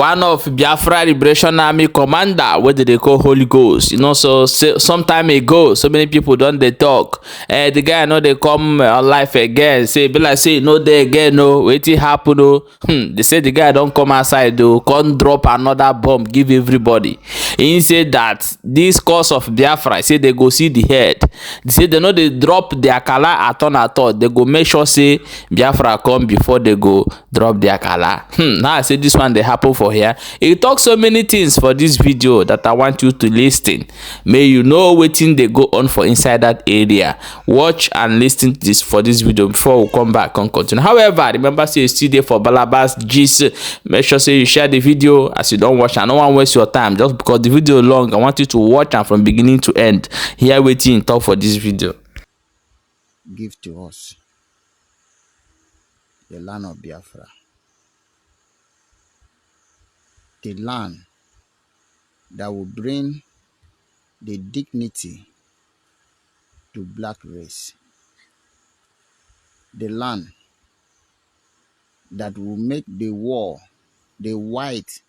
one of Biafra Liberation Army commander, what did they call Holy Ghost? You know, so some time ago, so many people don't they talk. The guy, know they come on life again. Say, be like, say, no, they again, no, wait it happen, no. They say the guy don't come outside, though, can't drop another bomb, give everybody. He said that this cause of Biafra, say they go see the head. They say they know they drop their color at all. They go make sure, say, Biafra come before they go drop their color. Now I say this one they happen for here. He talk so many things for this video that I want you to listen. May you know wetin they go on for inside that area. Watch and listen to this for this video before we come back and continue. However, remember, say you still there for Balabas gist. Make sure say you share the video as you don't watch. I don't want to waste your time just because the video long. I want you to watch and from beginning to end. Here waiting talk for this video. Give to us the land of Biafra, the land that will bring the dignity to black race, the land that will make the war, the white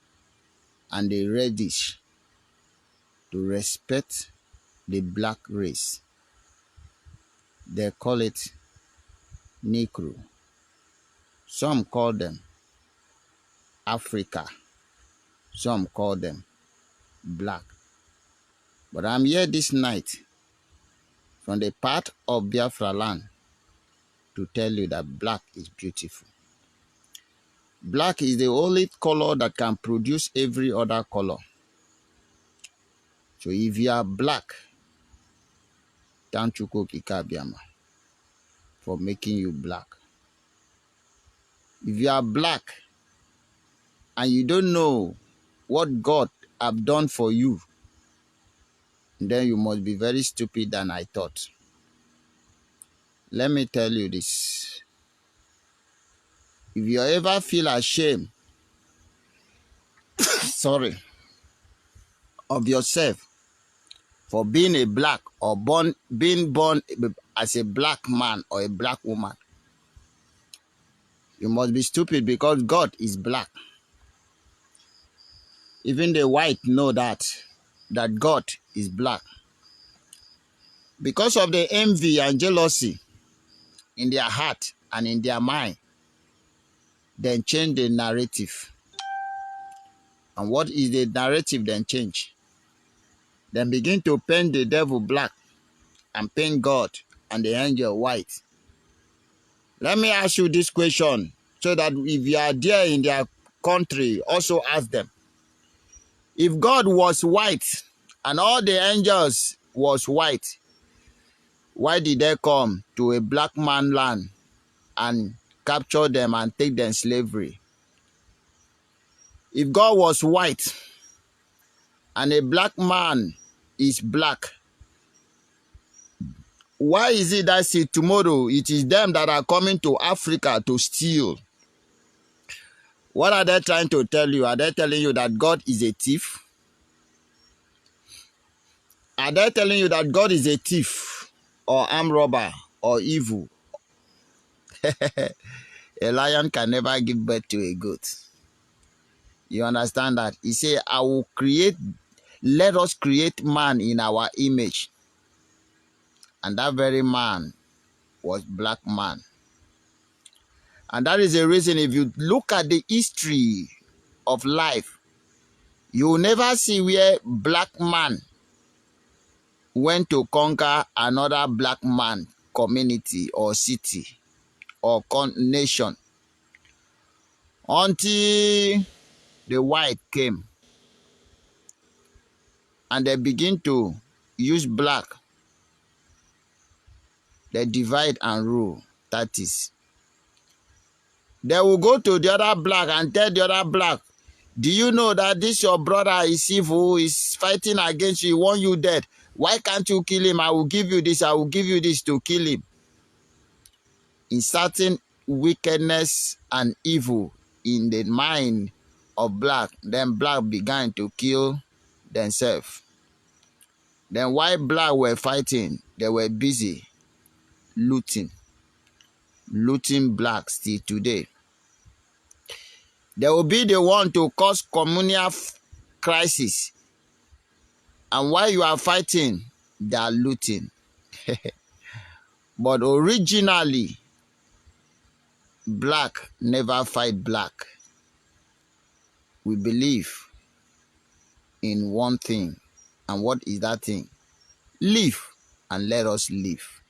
and the reddish, to respect the black race. They call it Negro. Some call them Africa. Some call them black. But I'm here this night from the part of Biafra land to tell you that black is beautiful. Black is the only color that can produce every other color. So if you are black, thank you Kikabiama for making you black. If you are black and you don't know what God have done for you, then you must be very stupid than I thought. Let me tell you this. If you ever feel ashamed, sorry, of yourself for being a black or being born as a black man or a black woman, you must be stupid because God is black. Even the white know that God is black. Because of the envy and jealousy in their heart and in their mind, then change the narrative. And what is the narrative then change? Then begin to paint the devil black and paint God and the angel white. Let me ask you this question so that if you are there in their country, also ask them. If God was white and all the angels was white, why did they come to a black man land and capture them and take them slavery? If God was white and a black man is black, why is it that tomorrow it is them that are coming to Africa to steal? What are they trying to tell you? Are they telling you that God is a thief? Are they telling you that God is a thief or armed robber or evil? A lion can never give birth to a goat. You understand that? He said, let us create man in our image. And that very man was black man. And that is the reason if you look at the history of life, you will never see where black man went to conquer another black man community or city or nation until the white came and they begin to use black. They divide and rule. That is, they will go to the other black and tell the other black, do you know that this your brother is evil, is fighting against you, he want you dead. Why can't you kill him? I will give you this, I will give you this to kill him. Inserting wickedness and evil in the mind of black, then black began to kill themselves. Then while black were fighting, they were busy looting blacks till today. They will be the one to cause communal crisis. And while you are fighting, they are looting. But originally, black never fight black. We believe in one thing. And what is that thing? Live and let us live.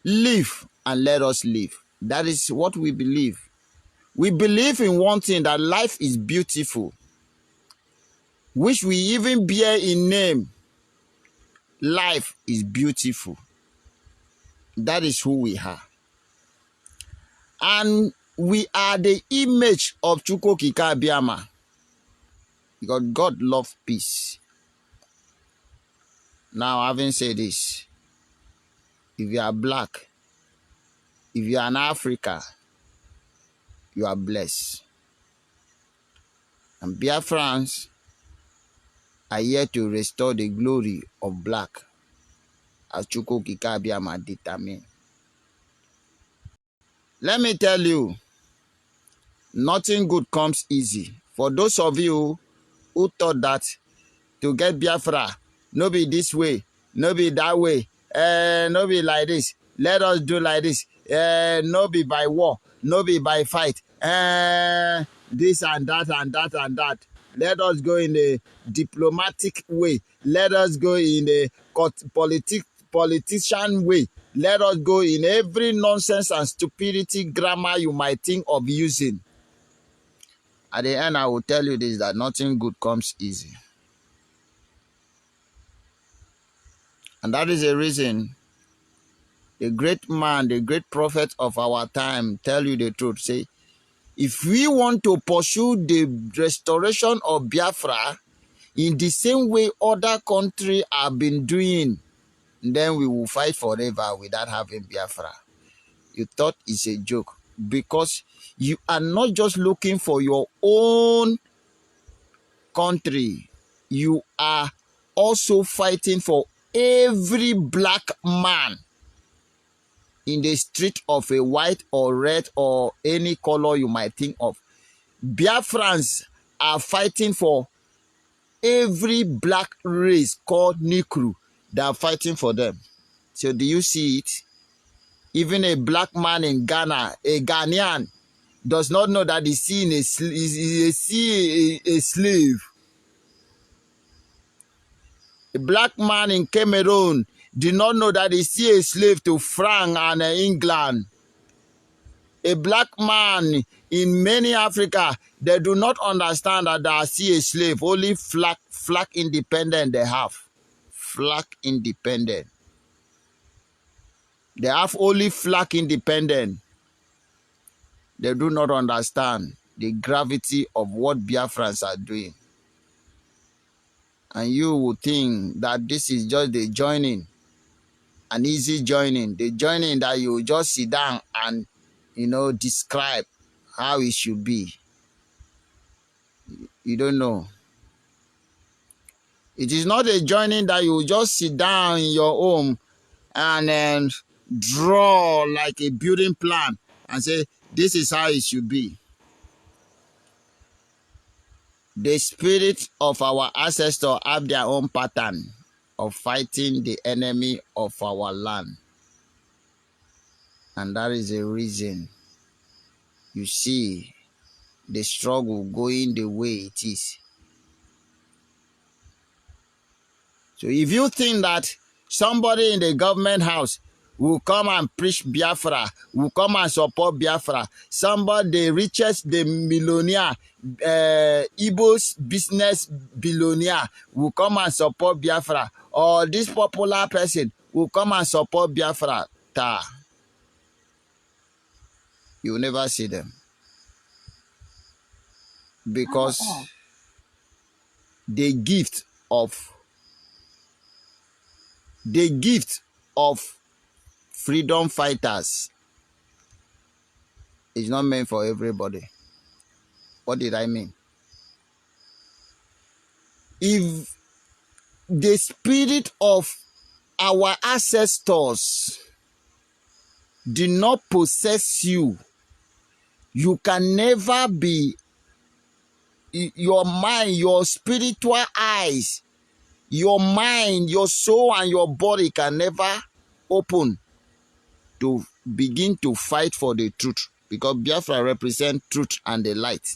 Live and let us live. That is what we believe. We believe in one thing, that life is beautiful, which we even bear in name. Life is beautiful. That is who we are. And we are the image of Chukwokika Abiyama. Because God loves peace. Now, having said this, if you are black, if you are an African, you are blessed. And Biafrans are here to restore the glory of black, as Chukwokika Abiyama determined. Let me tell you, nothing good comes easy. For those of you who thought that to get Biafra, no be this way, no be that way, no be like this, let us do like this, no be by war, no be by fight, this and that and that and that. Let us go in a diplomatic way. Let us go in a politician way. Let us go in every nonsense and stupidity grammar you might think of using. At the end, I will tell you this, that nothing good comes easy. And that is the reason the great man, the great prophet of our time tell you the truth. Say, if we want to pursue the restoration of Biafra in the same way other countries have been doing, then we will fight forever without having Biafra. You thought it's a joke, because you are not just looking for your own country. You are also fighting for every black man in the street of a white or red or any color you might think of. Biafrans are fighting for every black race called Nikru. They are fighting for them. So do you see it? Even a black man in Ghana, a Ghanaian, does not know that he's seeing a slave. A black man in Cameroon did not know that he see a slave to France and England. A black man in many Africa, they do not understand that they see a slave. Only flag independent they have. Flag independent. They have only flag independent. They do not understand the gravity of what Biafrans are doing. And you would think that this is just the joining, an easy joining. The joining that you just sit down and, describe how it should be. You don't know. It is not a joining that you just sit down in your home and then draw like a building plan and say, this is how it should be. The spirit of our ancestors have their own pattern of fighting the enemy of our land. And that is the reason you see the struggle going the way it is. So if you think that somebody in the government house will come and preach Biafra, will come and support Biafra, somebody, the richest, the millionaire, Igbo's business billionaire will come and support Biafra, or this popular person will come and support Biafra, you will never see them. Because the gift of freedom fighters is not meant for everybody. What did I mean? If the spirit of our ancestors did not possess you, You can never be, your mind, your spiritual eyes, your mind, your soul, and your body can never open to begin to fight for the truth, because Biafra represents truth and the light.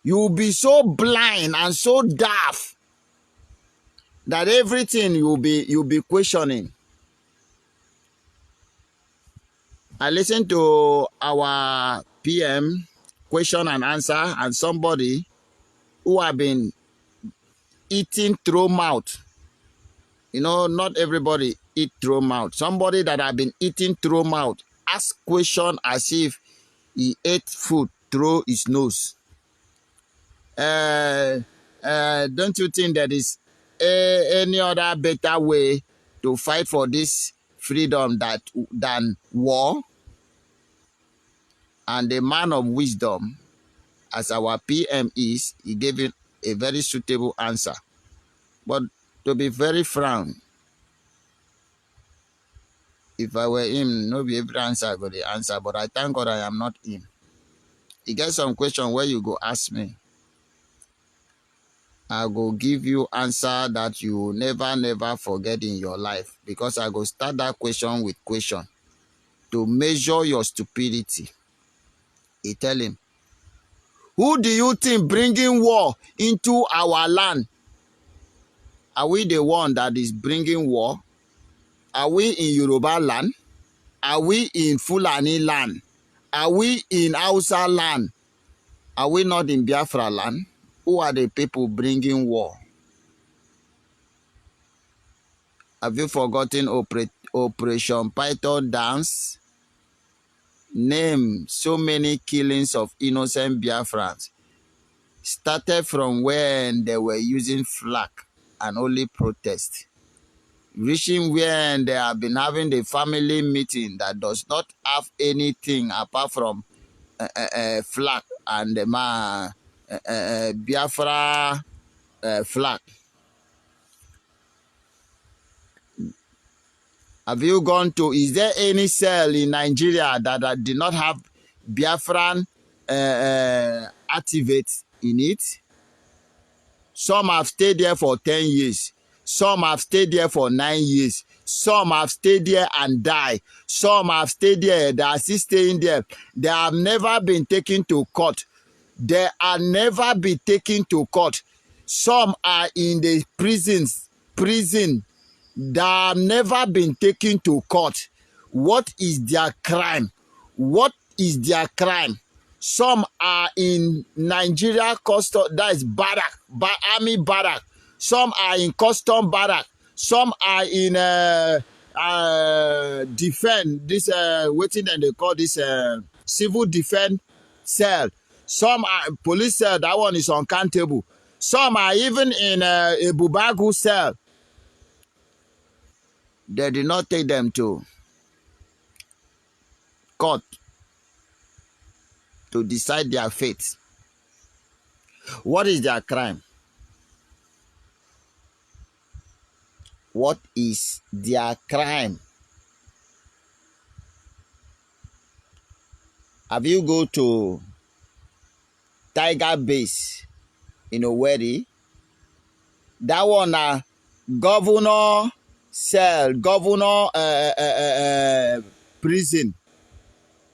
You will be so blind and so deaf that everything you'll be questioning. I listened to our PM question and answer, and somebody who have been eating through mouth. You know, not everybody eat through mouth. Somebody that have been eating through mouth ask question as if he ate food through his nose. Don't you think there is any other better way to fight for this freedom than war? And the man of wisdom, as our PM is, he gave it a very suitable answer. But to be very frank, if I were him, no be every answer I got the answer, but I thank God I am not him. He get some question where you go ask me. I go give you answer that you never forget in your life, because I go start that question with question to measure your stupidity. He tell him, who do you think bringing war into our land? Are we the one that is bringing war? Are we in Yoruba land? Are we in Fulani land? Are we in Hausa land? Are we not in Biafra land? Who are the people bringing war? Have you forgotten Operation Python dance? Name so many killings of innocent Biafrans. Started from when they were using flag and only protest. Reaching where they have been having the family meeting that does not have anything apart from flag and the Biafra flag. Have you gone to, is there any cell in Nigeria that did not have Biafran activates in it? Some have stayed there for 10 years. Some have stayed there for 9 years. Some have stayed there and died. Some have stayed there, they are still staying there. They have never been taken to court. They are never be taken to court. Some are in the prison. They have never been taken to court. What is their crime? What is their crime? Some are in Nigeria custom, that is barrack, army barrack. Some are in custom barrack. Some are in defense. This waiting and they call this civil defense cell. Some are police cell. That one is uncountable. Some are even in a Bubagu cell. They did not take them to court to decide their fate. What is their crime? What is their crime? Have you go to Tiger Base in Owerri? That one governor cell, governor prison.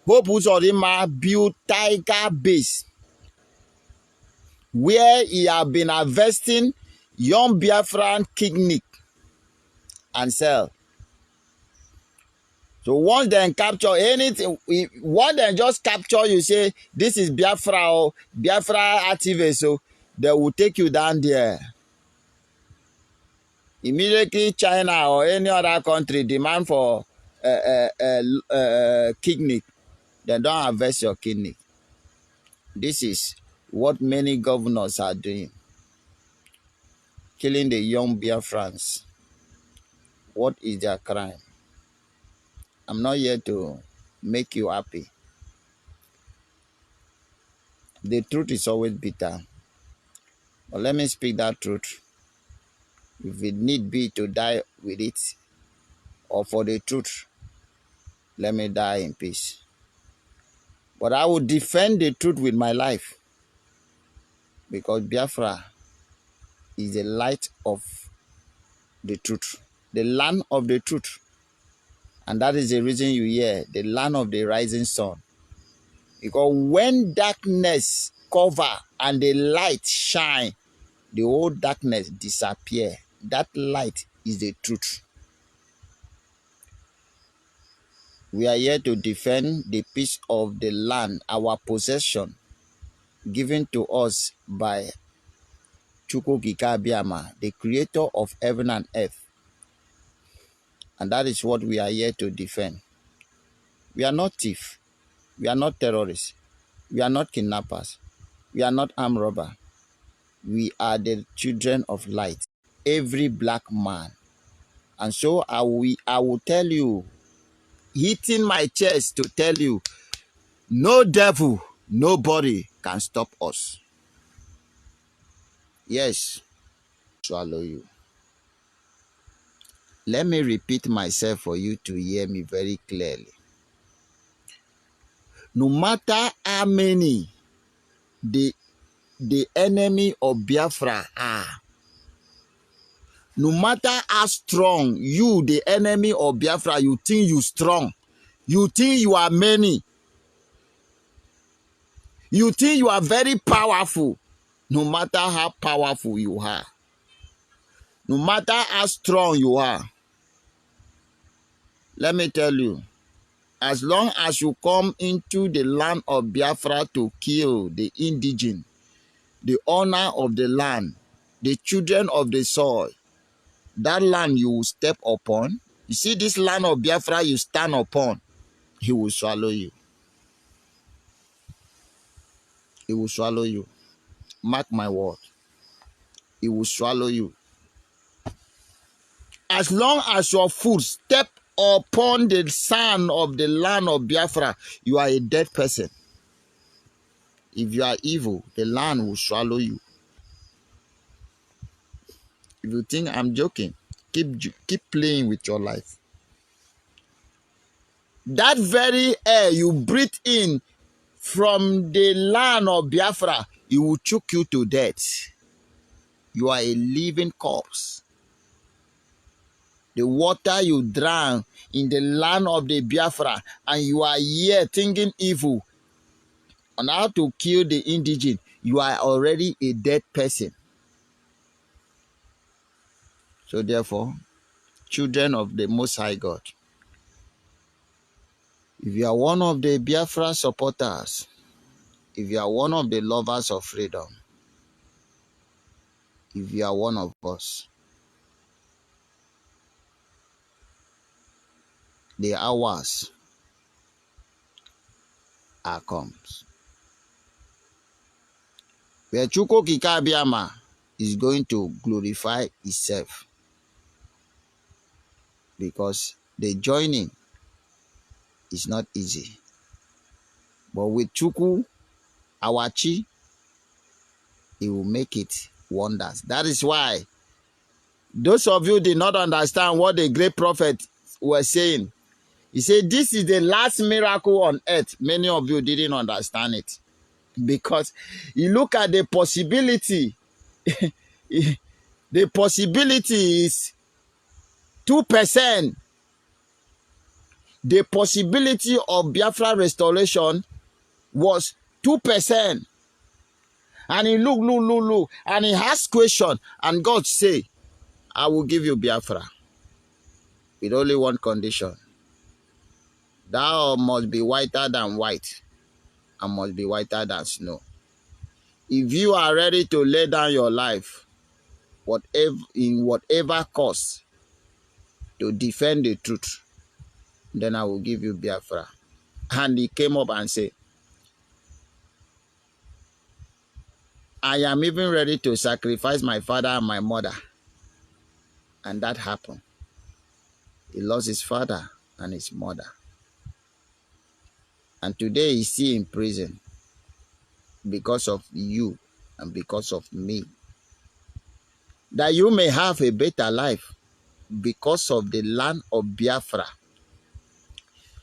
Hope Uzodinma built Tiger Base, where he have been harvesting young Biafran kidney and sell. So once they capture anything, once they just capture you, say this is Biafra or Biafra activist, so they will take you down there. Immediately China or any other country demand for kidney, they don't harvest your kidney. This is what many governors are doing. Killing the young Biafrans. What is their crime? I'm not here to make you happy. The truth is always bitter. But let me speak that truth. If it need be to die with it, or for the truth, let me die in peace. But I will defend the truth with my life, because Biafra is the light of the truth, the land of the truth. And that is the reason you hear the land of the rising sun. Because when darkness cover and the light shine, the whole darkness disappear. That light is the truth. We are here to defend the peace of the land, our possession, given to us by Chukwukika, the creator of heaven and earth. And that is what we are here to defend. We are not thieves. We are not terrorists. We are not kidnappers. We are not armed robbers. We are the children of light. Every black man. And so I will tell you, hitting my chest to tell you, no devil, nobody can stop us. Yes, swallow you. Let me repeat myself for you to hear me very clearly. No matter how many the enemy of Biafra are, no matter how strong you, the enemy of Biafra, you think you strong, you think you are many, you think you are very powerful, no matter how powerful you are, no matter how strong you are, let me tell you, as long as you come into the land of Biafra to kill the indigene, the owner of the land, the children of the soil, that land you will step upon, you see this land of Biafra you stand upon, he will swallow you. He will swallow you. Mark my word. He will swallow you. As long as your foot step upon the sand of the land of Biafra, you are a dead person. If you are evil, the land will swallow you. If you think I'm joking, keep playing with your life. That very air you breathe in from the land of Biafra, it will choke you to death. You are a living corpse. The water you drown in the land of the Biafra, and you are here thinking evil on how to kill the indigene, you are already a dead person. So therefore, children of the Most High God, if you are one of the Biafra supporters, if you are one of the lovers of freedom, if you are one of us, the hours are comes. Where Chukwukika is going to glorify itself, because the joining is not easy. But with Chukwu, our Chi, he will make it wonders. That is why those of you did not understand what the great prophet was saying. He said, this is the last miracle on earth. Many of you didn't understand it. Because you look at the possibility. The possibility is 2%. The possibility of Biafra restoration was 2%. And he look, and he asked question, and God say, I will give you Biafra with only one condition. Thou must be whiter than white, and must be whiter than snow. If you are ready to lay down your life, in whatever cost, to defend the truth, then I will give you Biafra. And he came up and said, I am even ready to sacrifice my father and my mother. And that happened. He lost his father and his mother. And today he's still in prison because of you and because of me. That you may have a better life because of the land of Biafra.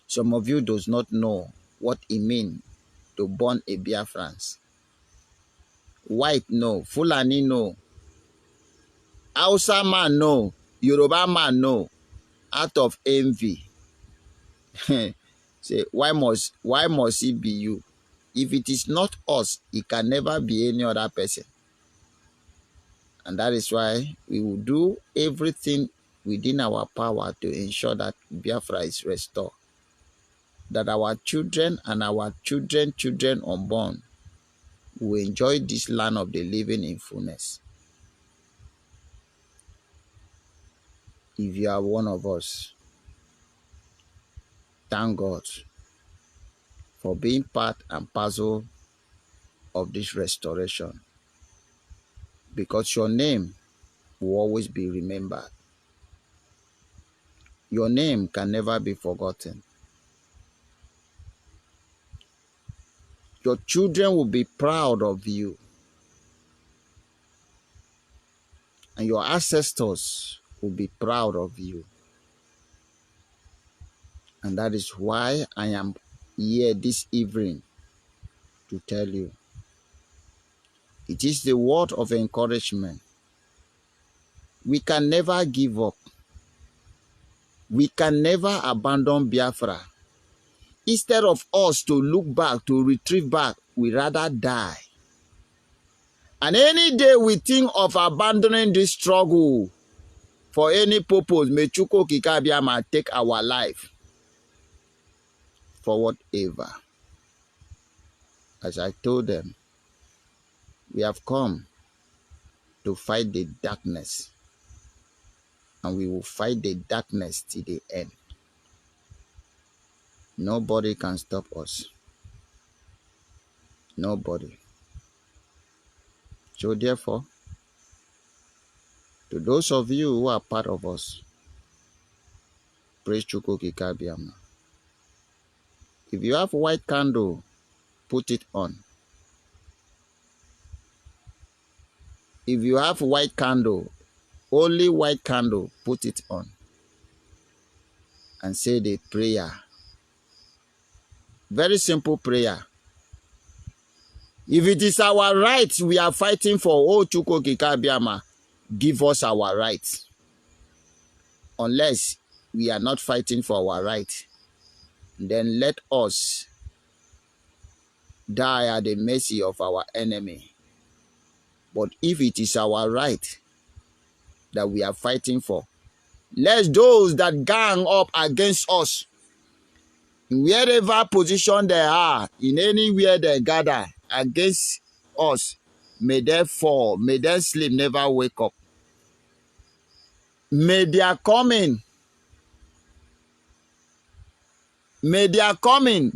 Some of you does not know what it means to born a Biafrans. White no, Fulani no, Hausa man no, Yoruba man no, out of envy. Say, why must it be you? If it is not us, it can never be any other person. And that is why we will do everything within our power to ensure that Biafra is restored. That our children and our children unborn will enjoy this land of the living in fullness. If you are one of us, thank God for being part and parcel of this restoration. Because your name will always be remembered. Your name can never be forgotten. Your children will be proud of you. And your ancestors will be proud of you. And that is why I am here this evening to tell you. It is the word of encouragement. We can never give up. We can never abandon Biafra. Instead of us to look back, to retrieve back, we rather die. And any day we think of abandoning this struggle for any purpose, may Chukwu Okike Abiama take our life for whatever. As I told them, we have come to fight the darkness. And we will fight the darkness till the end. Nobody can stop us. Nobody. So therefore, to those of you who are part of us, praise Chukwu Okike Abiama. If you have white candle, put it on. If you have white candle, only white candle, put it on. And say the prayer. Very simple prayer. If it is our right we are fighting for, oh Chukwu Okike Abiama, give us our right. Unless we are not fighting for our right, then let us die at the mercy of our enemy. But if it is our right that we are fighting for, let those that gang up against us, in wherever position they are, in anywhere they gather against us, may they fall, may they sleep, never wake up. May their coming, may their coming,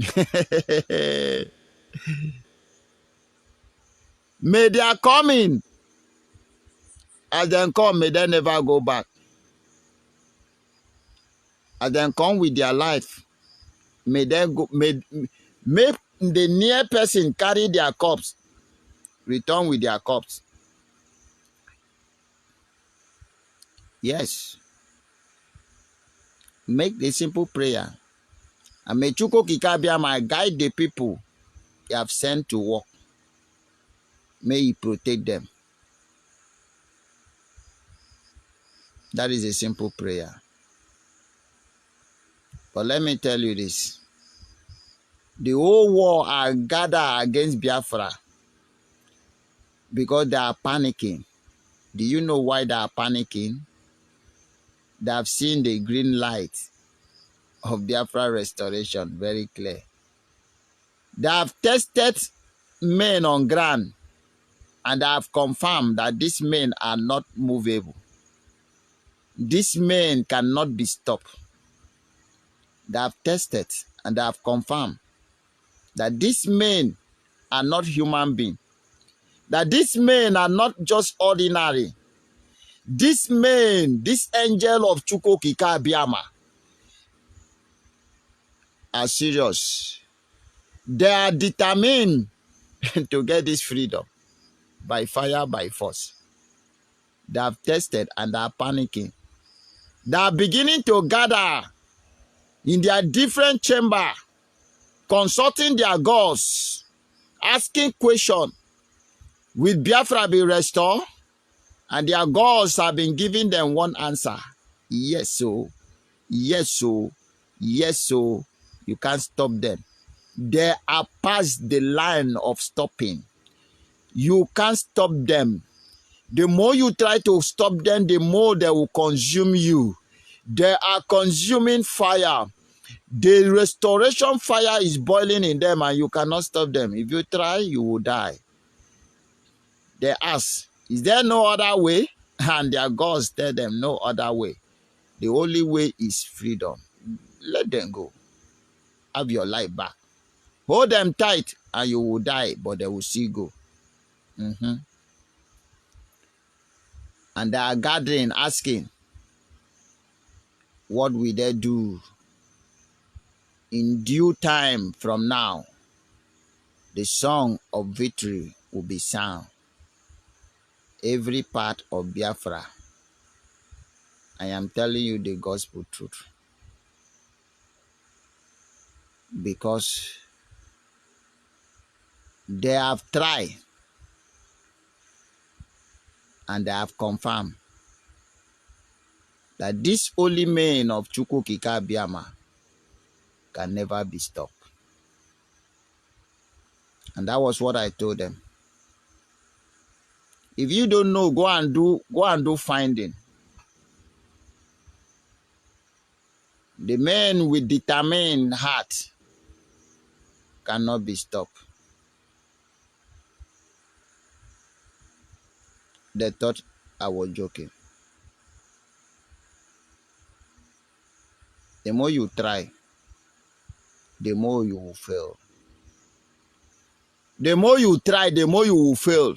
may their coming, as they come, may they never go back. As they come with their life, may they go, may the near person carry their corpse, return with their corpse. Yes. Make the simple prayer. And may Chukwu Okike Abiama guide the people He have sent to work. May He protect them. That is a simple prayer. But let me tell you this. The whole world are gathered against Biafra because they are panicking. Do you know why they are panicking? They have seen the green light of Biafra restoration very clear. They have tested men on ground and they have confirmed that these men are not movable. These men cannot be stopped. They have tested and they have confirmed that these men are not human beings. That these men are not just ordinary. These men, this angel of Chukwu Okike Abiama, are serious. They are determined to get this freedom by fire, by force. They have tested and they are panicking. They are beginning to gather in their different chamber, consulting their gods asking question, will Biafra be restored? And their gods have been giving them one answer. Yes, so. Yes, so. Yes, so. You can't stop them. They are past the line of stopping. You can't stop them. The more you try to stop them, the more they will consume you. They are consuming fire. The restoration fire is boiling in them and you cannot stop them. If you try, you will die. They ask, is there no other way? And their gods tell them no other way. The only way is freedom. Let them go. Have your life back. Hold them tight and you will die, but they will still go. And they are gathering, asking, what will they do? In due time from now, the song of victory will be sung. Every part of Biafra. I am telling you the gospel truth. Because they have tried and they have confirmed that this holy man of Chukwukika Biama can never be stopped. And that was what I told them. If you don't know, go and do finding. The man with determined heart cannot be stopped. They thought I was joking. The more you try, the more you will fail. The more you try, the more you will fail.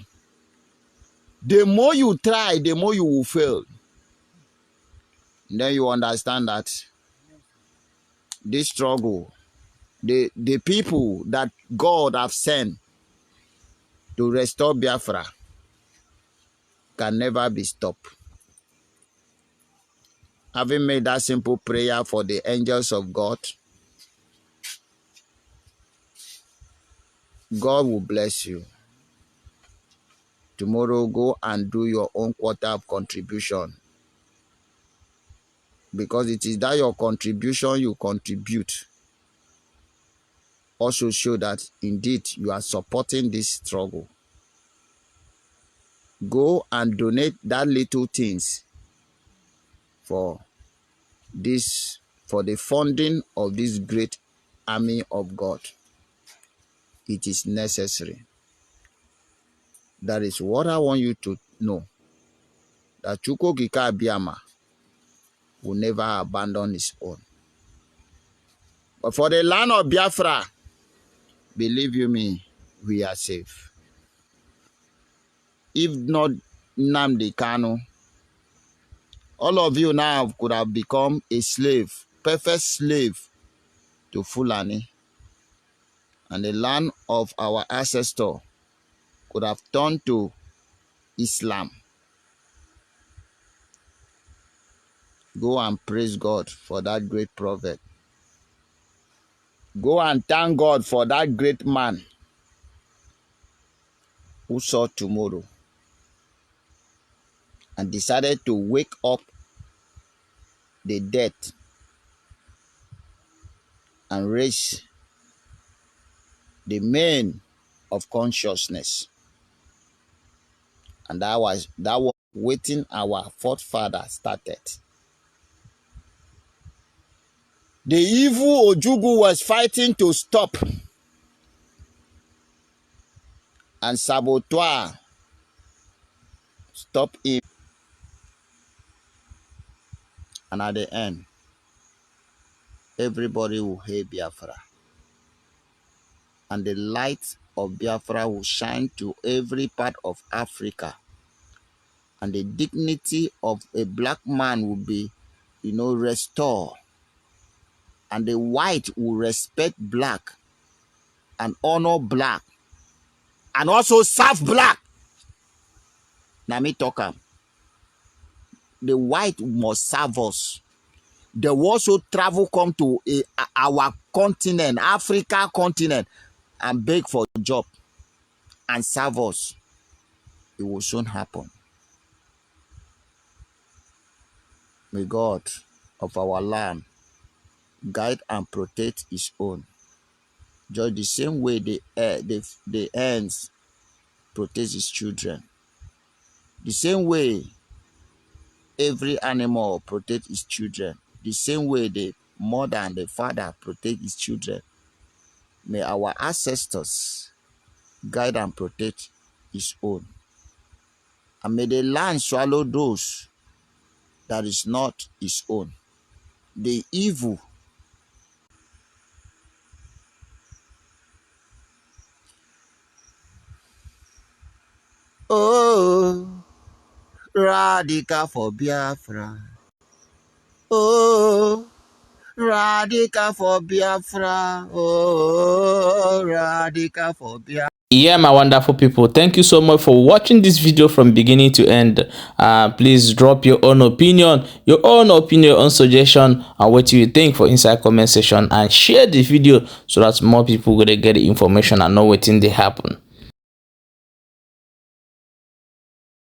The more you try, the more you will fail. And then you understand that this struggle, the people that God have sent to restore Biafra can never be stopped. Having made that simple prayer for the angels of God, God will bless you. Tomorrow, go and do your own quarter of contribution. Because it is that your contribution you contribute also show that indeed you are supporting this struggle. Go and donate that little things for this, for the funding of this great army of God. It is necessary. That is what I want you to know. That Chukwukika Biama will never abandon his own. But for the land of Biafra, believe you me, we are safe. If not Nnamdi Kanu, all of you now could have become a slave, perfect slave to Fulani. And the land of our ancestor could have turned to Islam. Go and praise God for that great prophet. Go and thank God for that great man who saw tomorrow and decided to wake up the dead and raise the man of consciousness. And that was waiting our forefather started. The evil Ojugu was fighting to stop and saboteur stop him. And at the end, everybody will hate Biafra. And the light of Biafra will shine to every part of Africa. And the dignity of a black man will be, restored. And the white will respect black and honor black. And also serve black. Now me talk am. The white must serve us. They will also travel, come to our continent, Africa continent, and beg for a job. and serve us, it will soon happen. May God of our land guide and protect his own. Just the same way the ants protect his children. The same way every animal protect his children. The same way the mother and the father protect his children. May our ancestors guide and protect his own. And may the land swallow those that is not his own. The evil. Oh, radical for Biafra. Oh, radical for Biafra. Oh, radical for Biafra. Yeah, my wonderful people, thank you so much for watching this video from beginning to end. Please drop your own opinion on suggestion and what you think for inside comment section, and share the video so that more people gonna get the information and know what thing they happen.